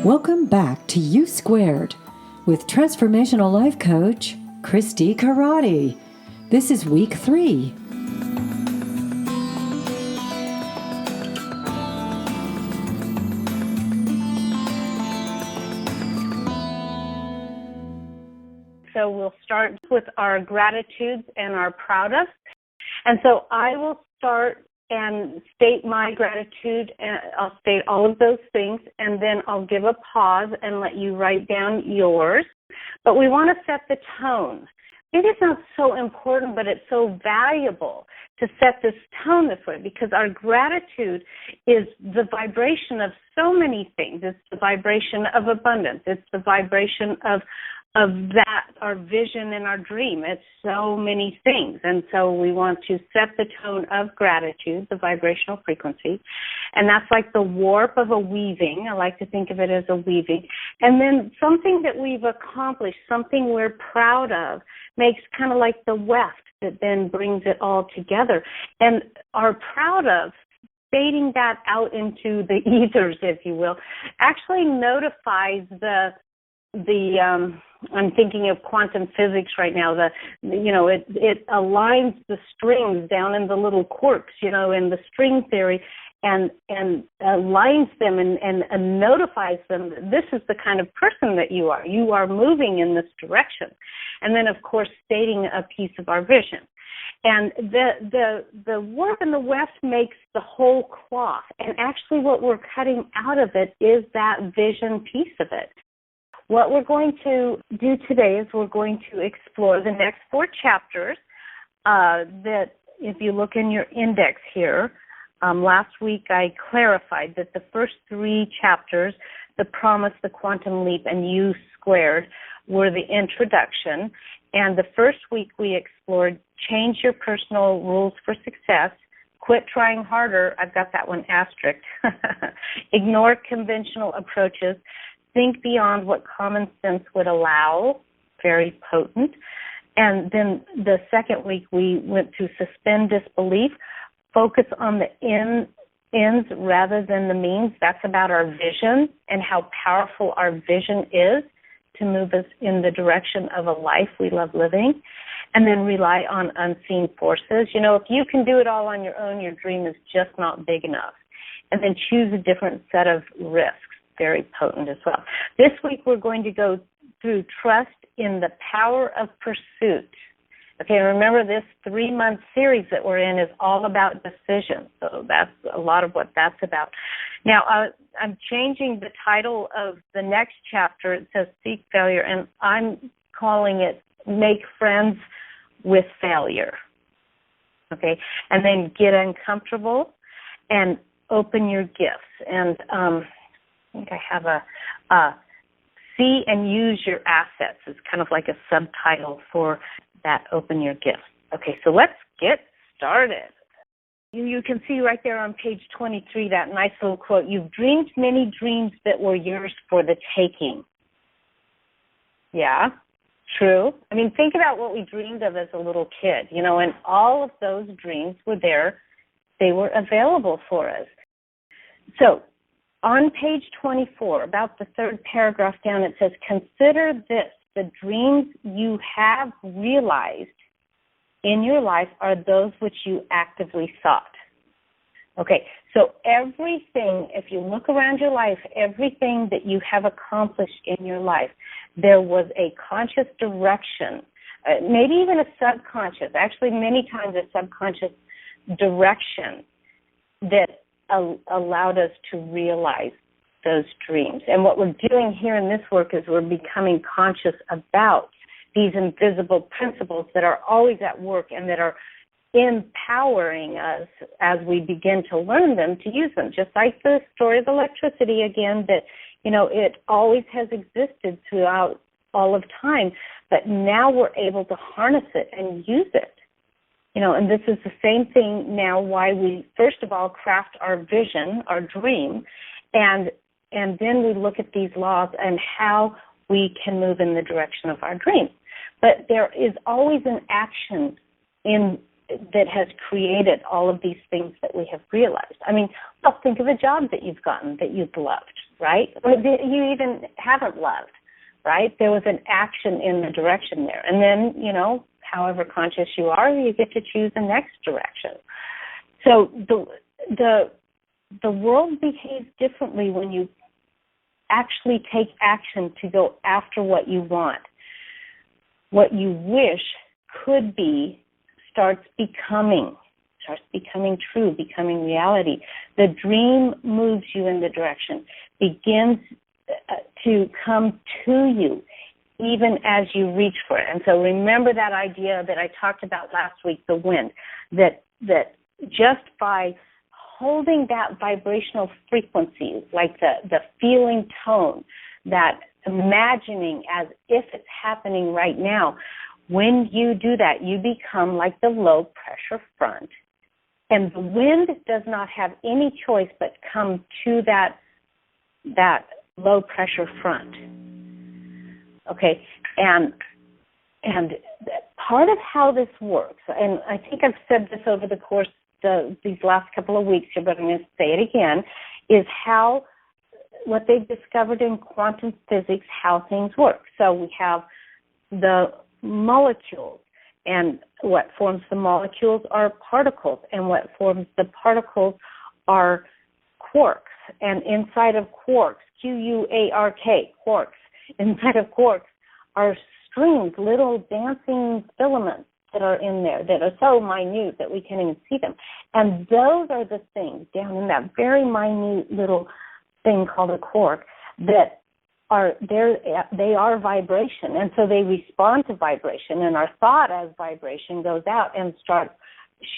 Welcome back to U Squared with Transformational Life Coach Christy Karate. This is week 3. So we'll start with our gratitudes and our proud of. And so I will start and state my gratitude, and I'll state all of those things, and then I'll give a pause and let you write down yours. But we want to set the tone. Maybe it's not so important, but it's so valuable to set this tone this way, because our gratitude is the vibration of so many things. It's the vibration of abundance. It's the vibration of that, our vision and our dream. It's so many things. And so we want to set the tone of gratitude, the vibrational frequency. And that's like the warp of a weaving. I like to think of it as a weaving. And then something that we've accomplished, something we're proud of, makes kind of like the weft that then brings it all together. And are proud of, fading that out into the ethers, if you will, actually notifies the I'm thinking of quantum physics right now. It aligns the strings down in the little quarks, in the string theory, and aligns them and notifies them that this is the kind of person that you are. You are moving in this direction. And then, of course, stating a piece of our vision. And the warp and the weft makes the whole cloth. And actually what we're cutting out of it is that vision piece of it. What we're going to do today is we're going to explore the next 4 chapters that, if you look in your index here, last week I clarified that the first 3 chapters, the promise, the quantum leap, and U squared, were the introduction. And the first week we explored change your personal rules for success, quit trying harder, I've got that one asterisk, ignore conventional approaches, think beyond what common sense would allow, very potent. And then the second week we went to suspend disbelief, focus on the ends rather than the means. That's about our vision and how powerful our vision is to move us in the direction of a life we love living. And then rely on unseen forces. If you can do it all on your own, your dream is just not big enough. And then choose a different set of risks. Very potent as well. This week we're going to go through trust in the power of pursuit. Okay, remember this 3-month series that we're in is all about decisions. So that's a lot of what that's about. Now, I'm changing the title of the next chapter. It says Seek Failure, and I'm calling it Make Friends with Failure. Okay, and then get uncomfortable and open your gifts. And I think I have a see and use your assets is kind of like a subtitle for that open your gifts. Okay, so let's get started. You can see right there on page 23 that nice little quote, you've dreamed many dreams that were yours for the taking. Yeah, true. I mean, think about what we dreamed of as a little kid, and all of those dreams were there. They were available for us. So, on page 24, about the 3rd paragraph down, it says, consider this, the dreams you have realized in your life are those which you actively sought. Okay, so everything, if you look around your life, everything that you have accomplished in your life, there was a conscious direction, maybe even a subconscious, actually many times a subconscious direction that allowed us to realize those dreams. And what we're doing here in this work is we're becoming conscious about these invisible principles that are always at work and that are empowering us as we begin to learn them, to use them. Just like the story of electricity, again, that, it always has existed throughout all of time, but now we're able to harness it and use it. And this is the same thing now why we, first of all, craft our vision, our dream, and then we look at these laws and how we can move in the direction of our dream. But there is always an action that has created all of these things that we have realized. I mean, think of a job that you've gotten that you've loved. right? Or you even haven't loved, right? There was an action in the direction there. And then, however conscious you are, you get to choose the next direction. So the world behaves differently when you actually take action to go after what you want. What you wish could be starts becoming true, becoming reality. The dream moves you in the direction, begins to come to you even as you reach for it. And so remember that idea that I talked about last week, the wind, that just by holding that vibrational frequency, like the feeling tone, that imagining as if it's happening right now, when you do that, you become like the low pressure front. And the wind does not have any choice but come to that low pressure front. Okay, and part of how this works, and I think I've said this over the course of these last couple of weeks here, but I'm going to say it again, is how what they've discovered in quantum physics, how things work. So we have the molecules, and what forms the molecules are particles, and what forms the particles are quarks. And inside of quarks, Q-U-A-R-K, quarks, inside of quarks are strings, little dancing filaments that are in there that are so minute that we can't even see them. And those are the things down in that very minute little thing called a quark that are there. They are vibration, and so they respond to vibration, and our thought as vibration goes out and starts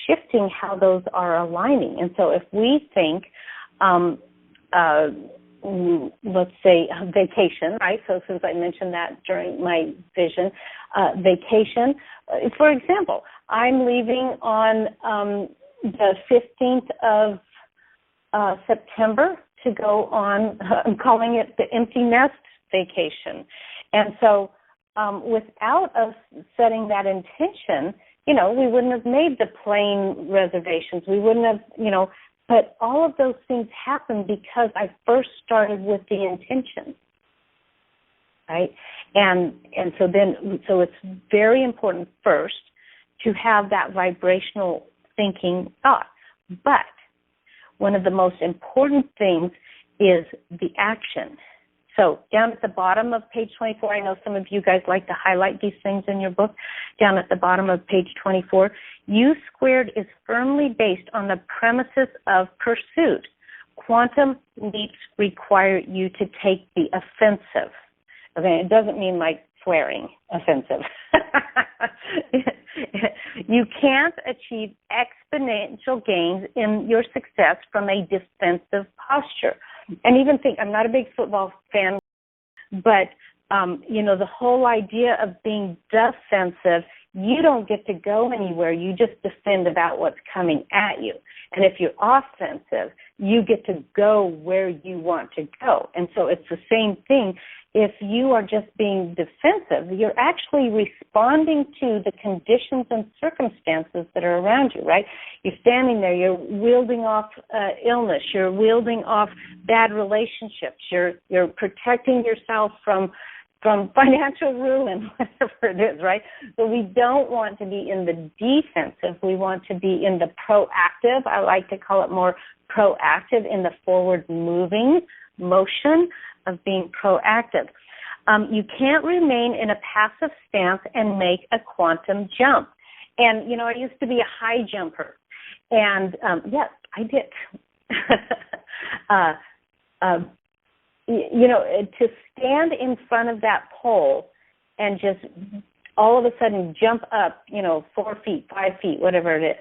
shifting how those are aligning. And so if we think let's say vacation, right? So since I mentioned that during my vision, vacation, for example, I'm leaving on the 15th of September to go on, I'm calling it the empty nest vacation. And so without us setting that intention, we wouldn't have made the plane reservations. We wouldn't have, but all of those things happen because I first started with the intention, right? And so it's very important first to have that vibrational thinking thought. But one of the most important things is the action. So down at the bottom of page 24, I know some of you guys like to highlight these things in your book. Down at the bottom of page 24, U squared is firmly based on the premises of pursuit. Quantum leaps require you to take the offensive. Okay, it doesn't mean like swearing offensive. You can't achieve exponential gains in your success from a defensive posture. And even think, I'm not a big football fan, but, the whole idea of being defensive, you don't get to go anywhere. You just defend about what's coming at you. And if you're offensive, you get to go where you want to go. And so it's the same thing. If you are just being defensive, you're actually responding to the conditions and circumstances that are around you, right? You're standing there, you're wielding off illness, you're wielding off bad relationships, you're protecting yourself from financial ruin, whatever it is, right? So we don't want to be in the defensive. We want to be in the proactive. I like to call it more proactive, in the forward moving motion of being proactive. You can't remain in a passive stance and make a quantum jump. And, I used to be a high jumper. And, yes, I did. To stand in front of that pole and just all of a sudden jump up, 4 feet, 5 feet, whatever it is,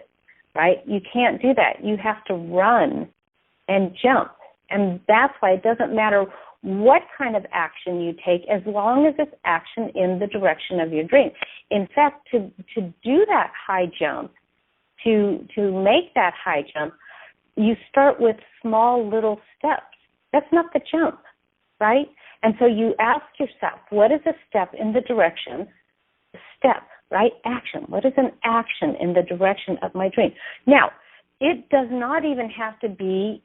right? You can't do that. You have to run and jump. And that's why it doesn't matter what kind of action you take, as long as it's action in the direction of your dream. In fact, to do that high jump, to make that high jump, you start with small little steps. That's not the jump, right? And so you ask yourself, what is a step in the direction? Step, right? Action. What is an action in the direction of my dream? Now, it does not even have to be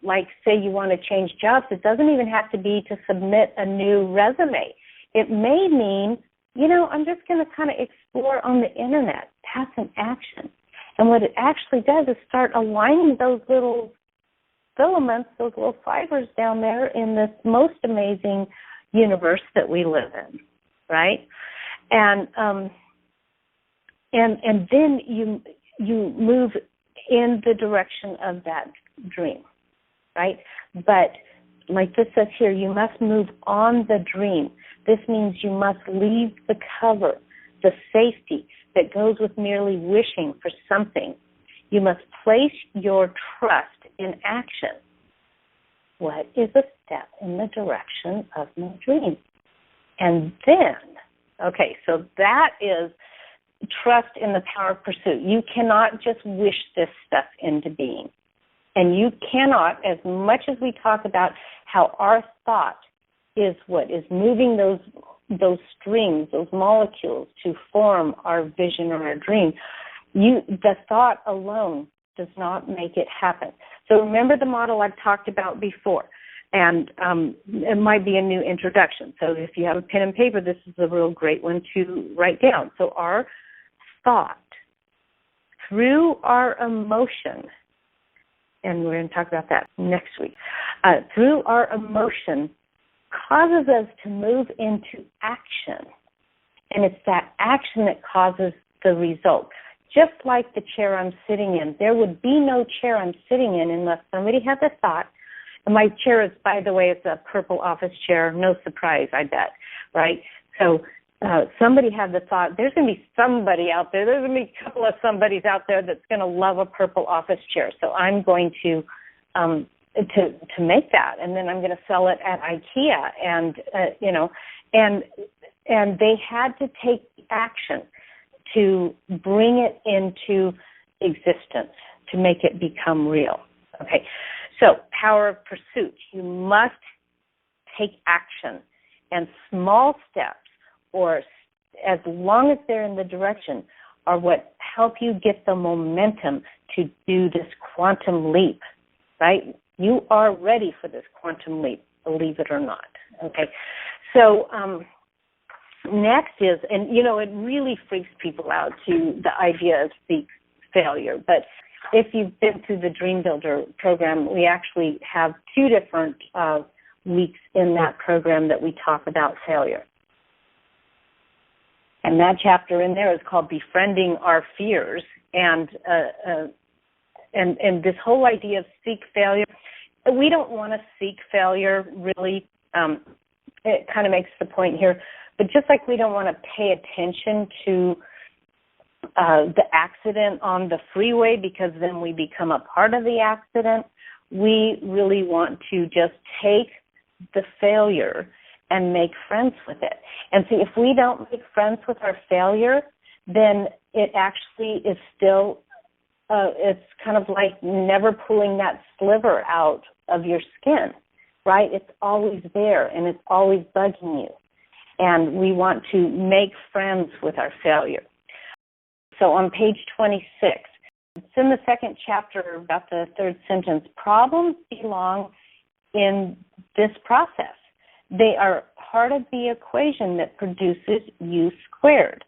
like, say you want to change jobs. It doesn't even have to be to submit a new resume. It may mean, I'm just going to kind of explore on the internet. That's an action. And what it actually does is start aligning those little filaments, those little fibers down there in this most amazing universe that we live in, right? And then you move in the direction of that dream, right? But like this says here, you must move on the dream. This means you must leave the cover, the safety that goes with merely wishing for something. You must place your trust in action. What is a step in the direction of my dream? And then, okay, so that is trust in the power of pursuit. You cannot just wish this stuff into being. And you cannot, as much as we talk about how our thought is what is moving those strings, those molecules to form our vision or our dream, the thought alone does not make it happen. So remember the model I've talked about before, and it might be a new introduction. So if you have a pen and paper, this is a real great one to write down. So our thought through our emotion, and we're going to talk about that next week, through our emotion causes us to move into action. And it's that action that causes the result. Just like the chair I'm sitting in, there would be no chair I'm sitting in unless somebody had the thought. And my chair is, by the way, it's a purple office chair. No surprise, I bet, right? So somebody had the thought, there's going to be somebody out there, there's going to be a couple of somebodies out there that's going to love a purple office chair. So I'm going to make that, and then I'm going to sell it at IKEA, and they had to take action to bring it into existence, to make it become real. Okay, so power of pursuit. You must take action, and small steps, or as long as they're in the direction, are what help you get the momentum to do this quantum leap, right? You are ready for this quantum leap, believe it or not, okay? So next is, and it really freaks people out to the idea of seek failure, but if you've been through the Dream Builder program, we actually have 2 different weeks in that program that we talk about failure. And that chapter in there is called Befriending Our Fears, and this whole idea of seek failure, we don't want to seek failure, really. It kind of makes the point here. But just like we don't want to pay attention to the accident on the freeway because then we become a part of the accident, we really want to just take the failure and make friends with it. And see, if we don't make friends with our failure, then it actually is still, it's kind of like never pulling that sliver out of your skin, right? It's always there, and it's always bugging you. And we want to make friends with our failure. So on page 26, it's in the second chapter about the third sentence. Problems belong in this process. They are part of the equation that produces u squared.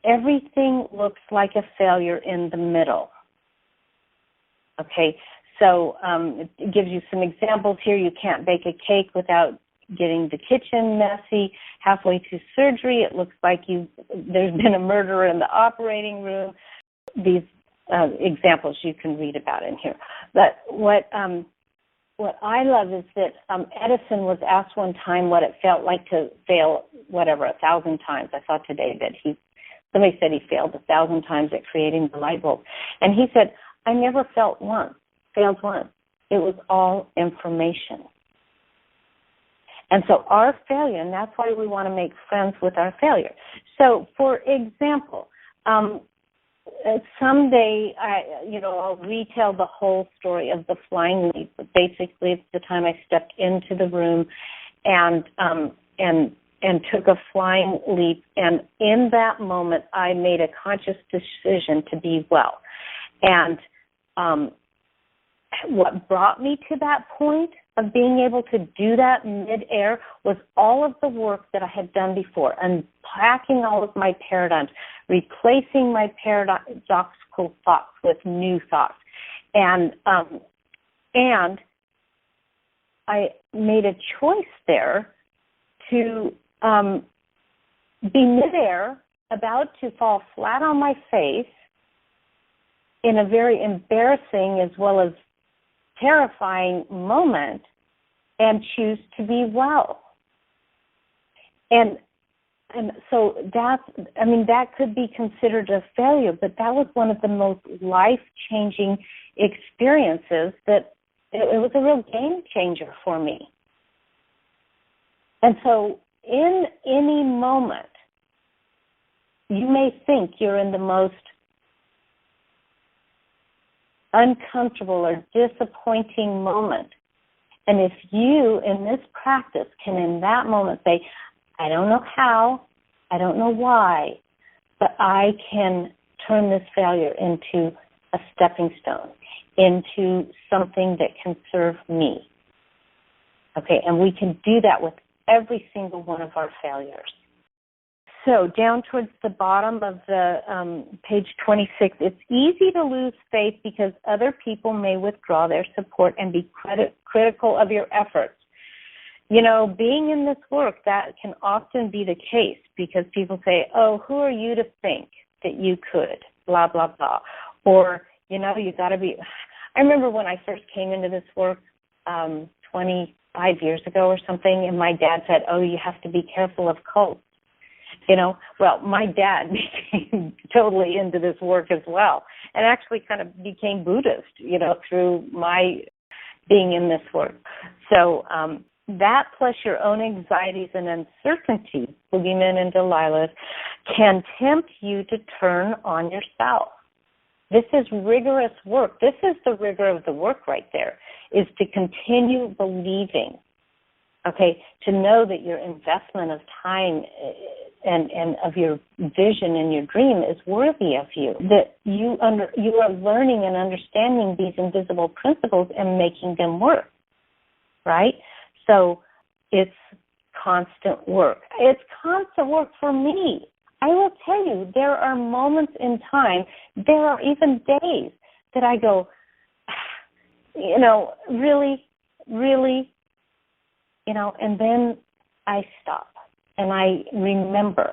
Everything looks like a failure in the middle. Okay, so it gives you some examples here. You can't bake a cake without getting the kitchen messy. Halfway through surgery, it looks like there's been a murderer in the operating room. These examples you can read about in here. But what I love is that Edison was asked one time what it felt like to fail, 1,000 times. I saw today that somebody said he failed 1,000 times at creating the light bulb. And he said, I never failed once. It was all information. And so our failure, and that's why we want to make friends with our failure. So, for example, someday, I'll retell the whole story of the flying leap. But basically, it's the time I stepped into the room and took a flying leap. And in that moment, I made a conscious decision to be well. And what brought me to that point of being able to do that midair was all of the work that I had done before, unpacking all of my paradigms, replacing my paradoxical thoughts with new thoughts. And I made a choice there to be midair, about to fall flat on my face in a very embarrassing as well as terrifying moment, and choose to be well. And so that could be considered a failure, but that was one of the most life-changing experiences that it was a real game changer for me. And so in any moment, you may think you're in the most uncomfortable or disappointing moment. And if you, in this practice, can in that moment say, I don't know how, I don't know why, but I can turn this failure into a stepping stone, into something that can serve me. Okay, and we can do that with every single one of our failures. So down towards the bottom of the page 26, it's easy to lose faith because other people may withdraw their support and be critical of your efforts. You know, being in this work, that can often be the case because people say, oh, who are you to think that you could, blah, blah, blah. Or, you know, you got to be. I remember when I first came into this work 25 years ago or something, and my dad said, oh, you have to be careful of cults. You know, well, my dad became totally into this work as well, and actually kind of became Buddhist, you know, through my being in this work. So that plus your own anxieties and uncertainty, boogeymen and Delilahs, can tempt you to turn on yourself. This is rigorous work. This is the rigor of the work right there, is to continue believing, okay, to know that your investment of time and of your vision and your dream is worthy of you, that you are learning and understanding these invisible principles and making them work, right? So it's constant work. It's constant work for me. I will tell you, there are moments in time, there are even days that I go, you know, really, you know, and then I stop and I remember,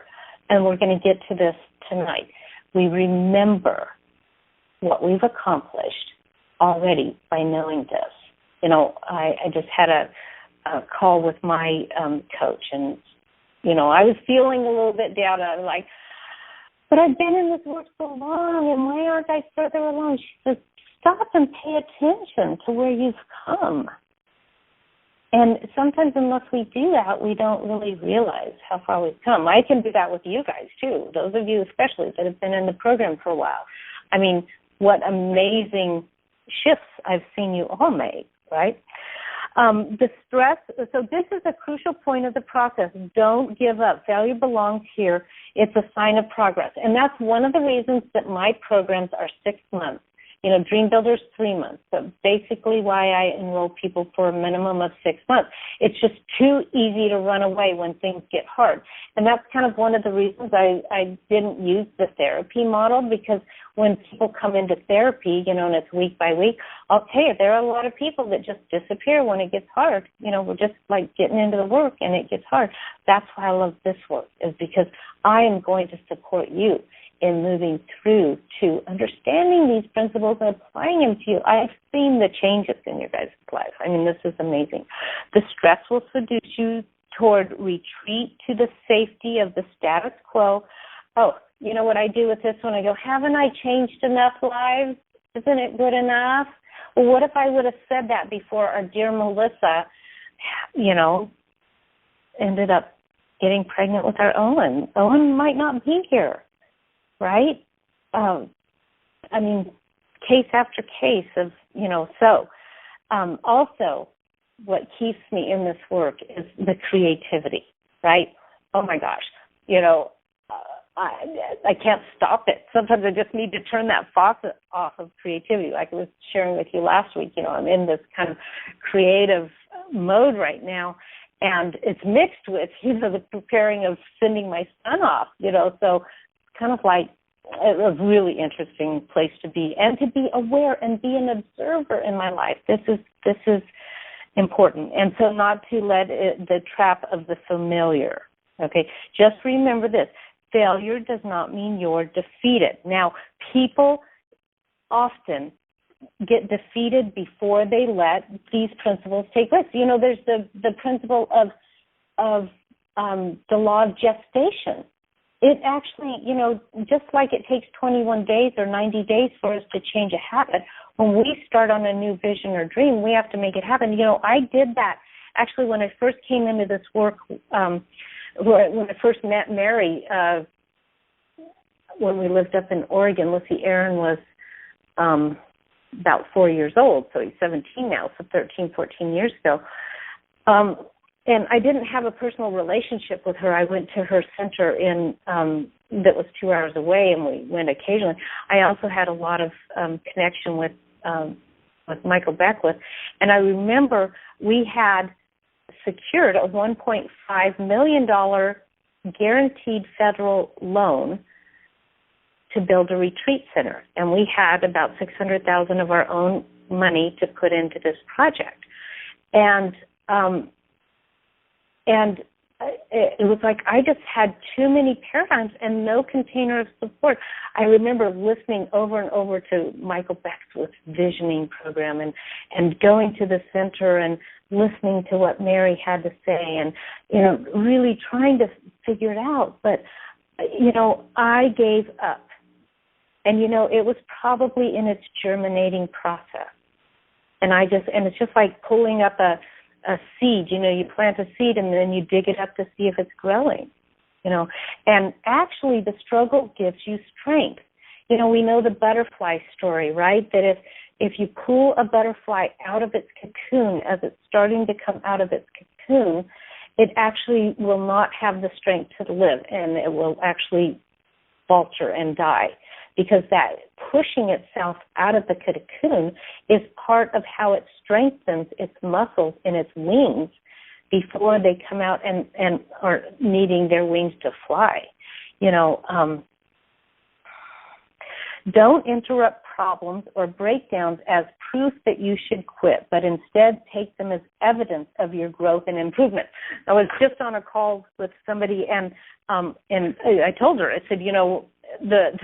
and we're going to get to this tonight. We remember what we've accomplished already by knowing this. You know, I just had a call with my coach, and, you know, I was feeling a little bit down. I was like, but I've been in this work so long, and why aren't I further along? She says, stop and pay attention to where you've come. And sometimes unless we do that, we don't really realize how far we've come. I can do that with you guys, too, those of you especially that have been in the program for a while. I mean, what amazing shifts I've seen you all make, right? The stress, so this is a crucial point of the process. Don't give up. Failure belongs here. It's a sign of progress. And that's one of the reasons that my programs are 6 months. You know, Dream Builder's 3 months, but basically why I enroll people for a minimum of 6 months. It's just too easy to run away when things get hard. And that's kind of one of the reasons I didn't use the therapy model, because when people come into therapy, you know, and it's week by week, I'll tell you, there are a lot of people that just disappear when it gets hard. You know, we're just like getting into the work and it gets hard. That's why I love this work, is because I am going to support you in moving through to understanding these principles and applying them to you. I've seen the changes in your guys' life. I mean, this is amazing. The stress will seduce you toward retreat to the safety of the status quo. Oh, you know what I do with this one? I go, haven't I changed enough lives? Isn't it good enough? Well, what if I would have said that before our dear Melissa, you know, ended up getting pregnant with our Owen? Owen might not be here. Right? I mean, case after case of, you know, so also what keeps me in this work is the creativity, right? Oh my gosh, you know, I can't stop it. Sometimes I just need to turn that faucet off of creativity. Like I was sharing with you last week, I'm in this kind of creative mode right now, and it's mixed with, the preparing of sending my son off, so it's kind of like a really interesting place to be and to be aware and be an observer in my life. This is important. And so not to let the trap of the familiar. Okay. Just remember this. Failure does not mean you're defeated. Now, people often get defeated before they let these principles take place. There's the principle of the law of gestation. It actually, just like it takes 21 days or 90 days for us to change a habit, when we start on a new vision or dream, we have to make it happen. I did that actually when I first came into this work, when I first met Mary, when we lived up in Oregon. Let's see, Aaron was about 4 years old, so he's 17 now, so 13, 14 years ago. And I didn't have a personal relationship with her. I went to her center that was 2 hours away, and we went occasionally. I also had a lot of connection with Michael Beckwith, and I remember we had secured a $1.5 million guaranteed federal loan to build a retreat center, and we had about $600,000 of our own money to put into this project, and it was like I just had too many paradigms and no container of support. I remember listening over and over to Michael Beckwith's visioning program and going to the center and listening to what Mary had to say and, really trying to figure it out. But, I gave up. And, it was probably in its germinating process. And it's just like pulling up a seed, you plant a seed and then you dig it up to see if it's growing, and actually the struggle gives you strength. We know the butterfly story, right? That if you pull a butterfly out of its cocoon as it's starting to come out of its cocoon, it actually will not have the strength to live, and it will actually falter and die, because that pushing itself out of the cocoon is part of how it strengthens its muscles in its wings before they come out and are needing their wings to fly. Don't interrupt problems or breakdowns as proof that you should quit, but instead take them as evidence of your growth and improvement. I was just on a call with somebody, and I told her, I said, the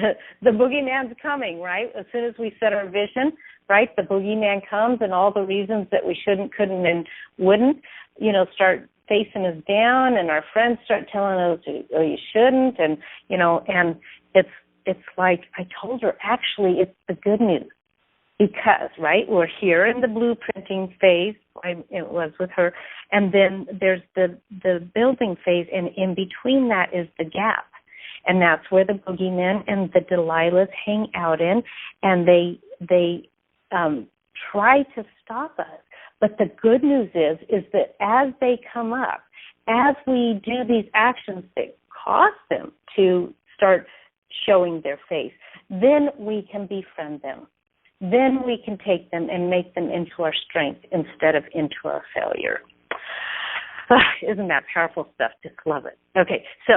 boogeyman's coming, right? As soon as we set our vision, right, the boogeyman comes, and all the reasons that we shouldn't, couldn't, and wouldn't, start facing us down, and our friends start telling us, oh, you shouldn't, and it's like I told her, actually, it's the good news, because, right, we're here in the blueprinting phase, it was with her, and then there's the building phase, and in between that is the gap. And that's where the boogeymen and the Delilahs hang out in, and they try to stop us. But the good news is that as they come up, as we do these actions that cause them to start showing their face, then we can befriend them. Then we can take them and make them into our strength instead of into our failure. Isn't that powerful stuff? Just love it. Okay, so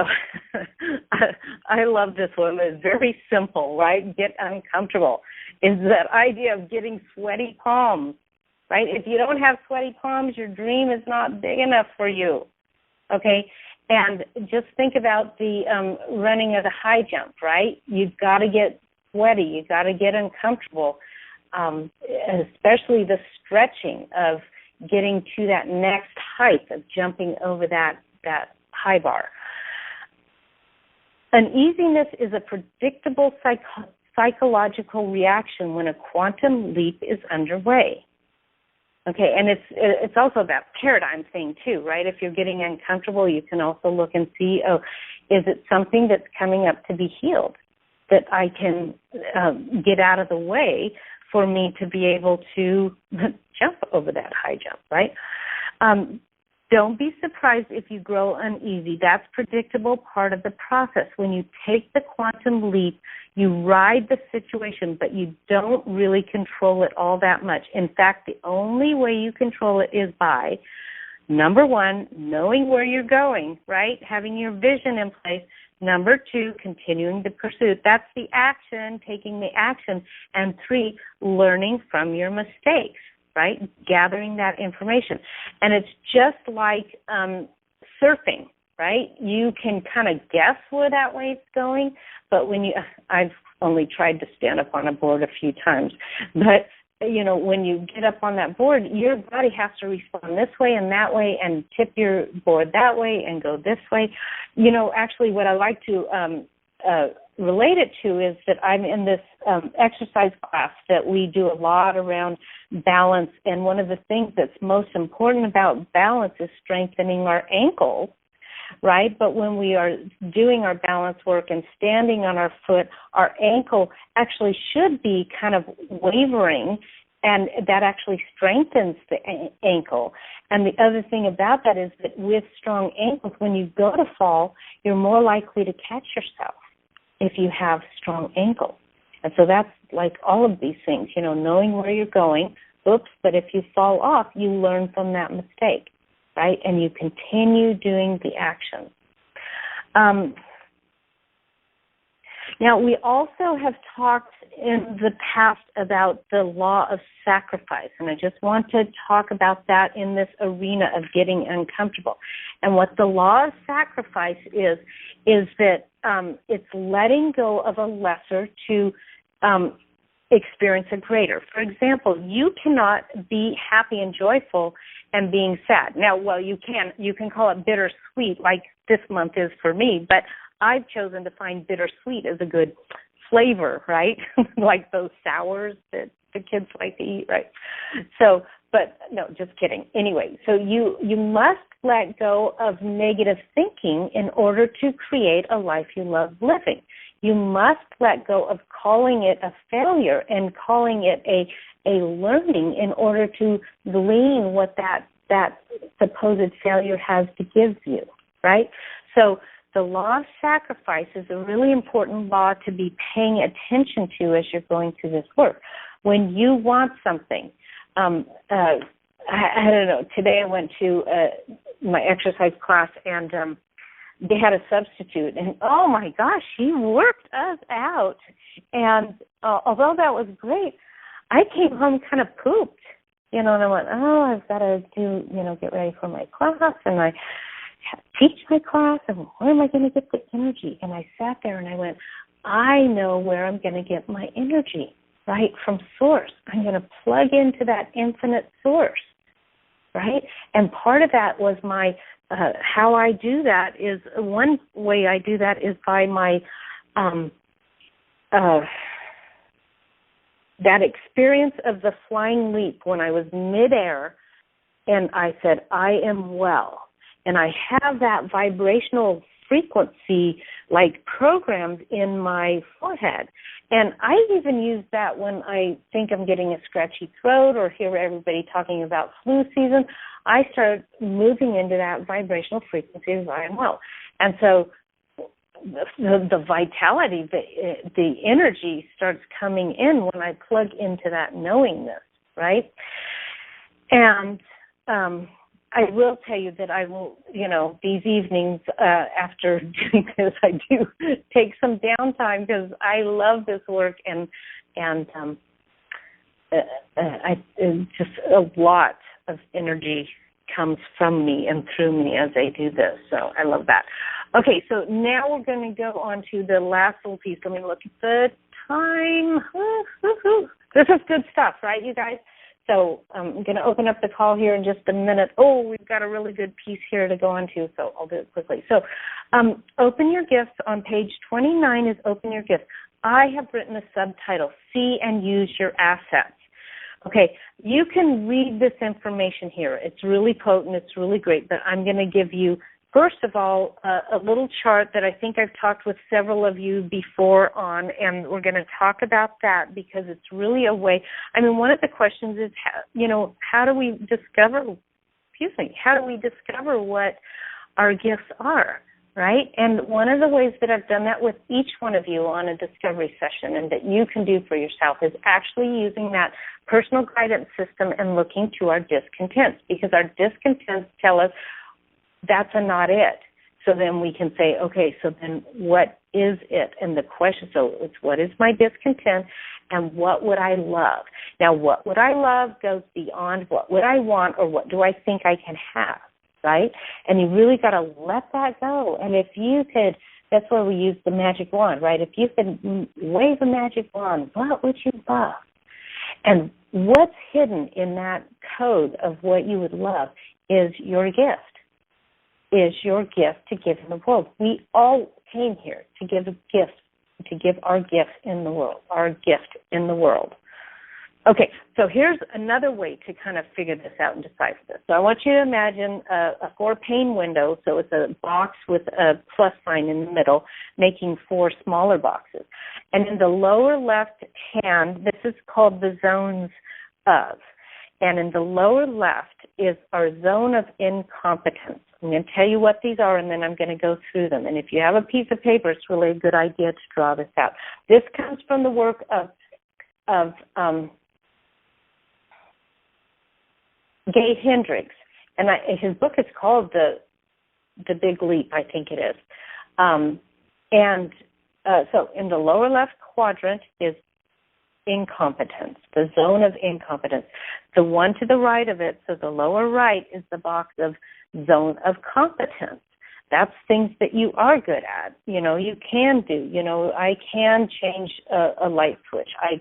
I love this one. It's very simple, right? Get uncomfortable. Is that idea of getting sweaty palms, right? If you don't have sweaty palms, your dream is not big enough for you, okay? And just think about the running of the high jump, right? You've got to get sweaty. You've got to get uncomfortable, especially the stretching of getting to that next height of jumping over that high bar. Uneasiness is a predictable psychological reaction when a quantum leap is underway. Okay, and it's also that paradigm thing too, right? If you're getting uncomfortable, you can also look and see, is it something that's coming up to be healed that I can get out of the way for me to be able to jump over that high jump, right? Don't be surprised if you grow uneasy. That's predictable, part of the process. When you take the quantum leap, you ride the situation, but you don't really control it all that much. In fact, the only way you control it is by, number one, knowing where you're going, right? Having your vision in place. Number two, continuing the pursuit. That's the action, taking the action. And three, learning from your mistakes, right? Gathering that information. And it's just like surfing, right? You can kind of guess where that wave's going, but I've only tried to stand up on a board a few times, but when you get up on that board, your body has to respond this way and that way and tip your board that way and go this way. Actually what I like to relate it to is that I'm in this exercise class that we do a lot around balance, and one of the things that's most important about balance is strengthening our ankles, right? But when we are doing our balance work and standing on our foot, our ankle actually should be kind of wavering, and that actually strengthens the ankle. And the other thing about that is that with strong ankles, when you go to fall, you're more likely to catch yourself if you have strong ankles. And so that's like all of these things, knowing where you're going. Oops, but if you fall off, you learn from that mistake, right? And you continue doing the action. Now, we also have talked in the past about the law of sacrifice, and I just want to talk about that in this arena of getting uncomfortable. And what the law of sacrifice is that it's letting go of a lesser to experience a greater. For example, you cannot be happy and joyful and being sad. Now, well, you can call it bittersweet, like this month is for me, but I've chosen to find bittersweet as a good flavor, right? Like those sours that the kids like to eat, right? So, but no, just kidding. Anyway, so you must let go of negative thinking in order to create a life you love living. You must let go of calling it a failure and calling it a learning in order to glean what that supposed failure has to give you, right? So the law of sacrifice is a really important law to be paying attention to as you're going through this work. When you want something, I don't know, today I went to my exercise class and they had a substitute, and oh my gosh, she worked us out. And although that was great, I came home kind of pooped, and I went, I've got to do, get ready for my class, and I teach my class, and where am I going to get the energy? And I sat there and I went, I know where I'm going to get my energy, right, from source. I'm going to plug into that infinite source, right? And part of that was my, how I do that is, one way I do that is by my, that experience of the flying leap when I was midair and I said, I am well. And I have that vibrational frequency like programmed in my forehead. And I even use that when I think I'm getting a scratchy throat or hear everybody talking about flu season. I start moving into that vibrational frequency as I am well. And so the vitality, the energy starts coming in when I plug into that knowingness, right? And I will tell you that I will, these evenings after doing this, I do take some downtime because I love this work, and just a lot of energy comes from me and through me as I do this. So I love that. Okay, so now we're going to go on to the last little piece. Let me look at the time. This is good stuff, right, you guys? So I'm going to open up the call here in just a minute. Oh, we've got a really good piece here to go on to, so I'll do it quickly. So open your gifts. On page 29 is open your gifts. I have written a subtitle, See and Use Your Assets. Okay, you can read this information here. It's really potent. It's really great, but I'm going to give you, first of all, a little chart that I think I've talked with several of you before on, and we're going to talk about that because it's really a way. I mean, one of the questions is, how do we discover How do we discover what our gifts are, right? And one of the ways that I've done that with each one of you on a discovery session and that you can do for yourself is actually using that personal guidance system and looking to our discontents, because our discontents tell us that's not it. So then we can say, okay, so then what is it? And the question, so it's what is my discontent and what would I love? Now, what would I love goes beyond what would I want or what do I think I can have, right? And you really got to let that go. And if you could, that's where we use the magic wand, right? If you could wave a magic wand, what would you love? And what's hidden in that code of what you would love is your gift. Is your gift to give in the world. We all came here to give a gift, to give our gift in the world, Okay, so here's another way to kind of figure this out and decipher this. So I want you to imagine a 4-pane window, so it's a box with a plus sign in the middle, making 4 smaller boxes. And in the lower left hand, this is called the zones of. And in the lower left is our zone of incompetence. I'm going to tell you what these are, and then I'm going to go through them. And if you have a piece of paper, it's really a good idea to draw this out. This comes from the work of Gay Hendricks, and his book is called The Big Leap, I think it is. So in the lower left quadrant is incompetence, the zone of incompetence. The one to the right of it, so the lower right, is the box of zone of competence. That's things that you are good at. You can do. I can change a light switch. I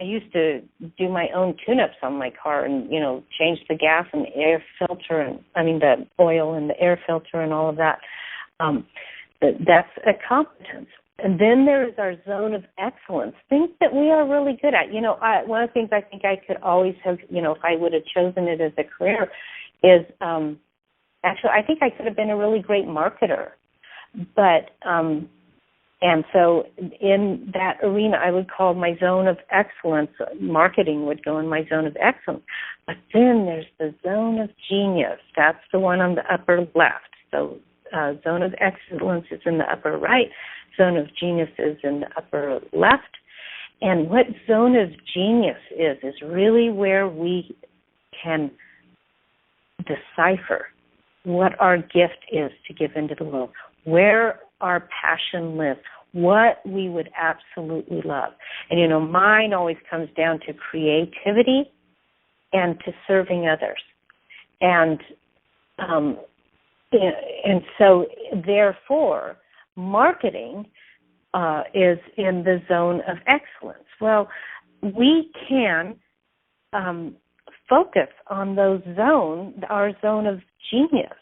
used to do my own tune-ups on my car and, change the gas and the air filter the oil and the air filter and all of that. That's a competence. And then there is our zone of excellence, things that we are really good at. One of the things I think I could always have, if I would have chosen it as a career is, actually, I think I could have been a really great marketer. But, and so in that arena, I would call my zone of excellence, marketing would go in my zone of excellence. But then there's the zone of genius. That's the one on the upper left. So zone of excellence is in the upper right. Zone of genius is in the upper left. And what zone of genius is really where we can decipher what our gift is to give into the world, where our passion lives, what we would absolutely love. And, mine always comes down to creativity and to serving others. And so, therefore, marketing is in the zone of excellence. Well, we can focus on those our zone of genius.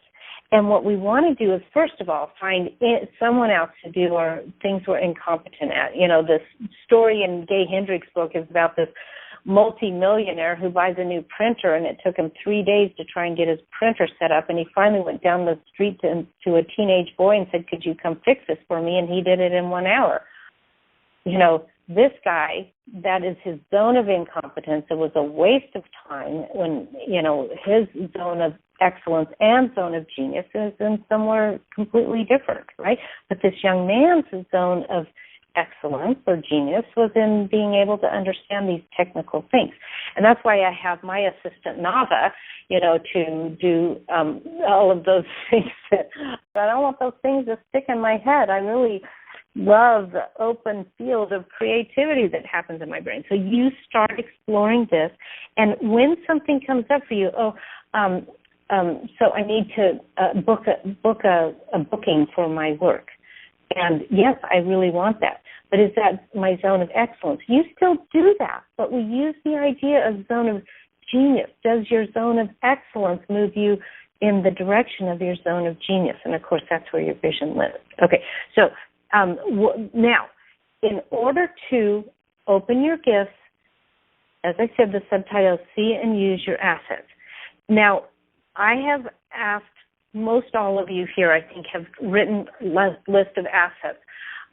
And what we want to do is, first of all, find someone else to do our things we're incompetent at. This story in Gay Hendricks' book is about this multi-millionaire who buys a new printer, and it took him 3 days to try and get his printer set up. And he finally went down the street to a teenage boy and said, "Could you come fix this for me?" And he did it in 1 hour. This guy, that is his zone of incompetence. It was a waste of time when, his zone of excellence and zone of genius is in somewhere completely different, right? But this young man's zone of excellence or genius was in being able to understand these technical things. And that's why I have my assistant, Nava, to do all of those things. But I don't want those things to stick in my head. I really love the open field of creativity that happens in my brain. So you start exploring this, and when something comes up for you, so I need to book a booking for my work. And yes, I really want that. But is that my zone of excellence? You still do that, but we use the idea of zone of genius. Does your zone of excellence move you in the direction of your zone of genius? And of course, that's where your vision lives. Okay, so now, in order to open your gifts, as I said, the subtitle is See and Use Your Assets. Now, I have asked most all of you here, I think, have written list of assets.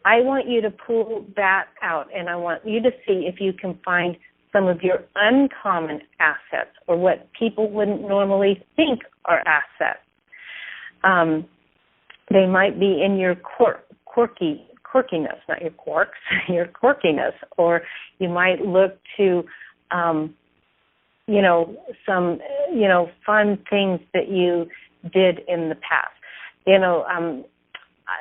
I want you to pull that out, and I want you to see if you can find some of your uncommon assets, or what people wouldn't normally think are assets. They might be in your quirkiness, not your quirks, your quirkiness, or you might look to, some, fun things that you did in the past.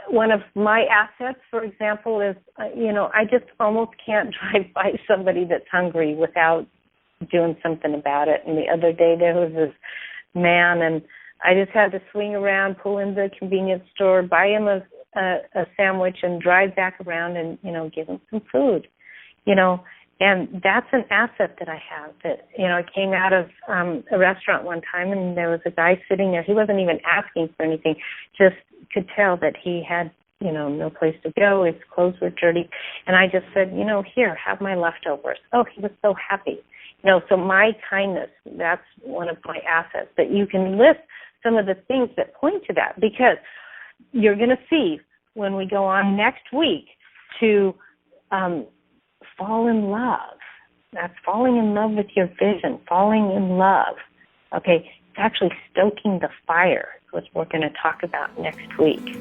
One of my assets, for example, is, I just almost can't drive by somebody that's hungry without doing something about it. And the other day there was this man, and I just had to swing around, pull into the convenience store, buy him a sandwich, and drive back around and, give him some food, And that's an asset that I have. That, I came out of a restaurant one time, and there was a guy sitting there. He wasn't even asking for anything, just could tell that he had, no place to go. His clothes were dirty. And I just said, here, have my leftovers. Oh, he was so happy. So my kindness, that's one of my assets. But you can list some of the things that point to that, because you're going to see when we go on next week to fall in love. That's falling in love with your vision, falling in love. Okay, it's actually stoking the fire, is what we're going to talk about next week.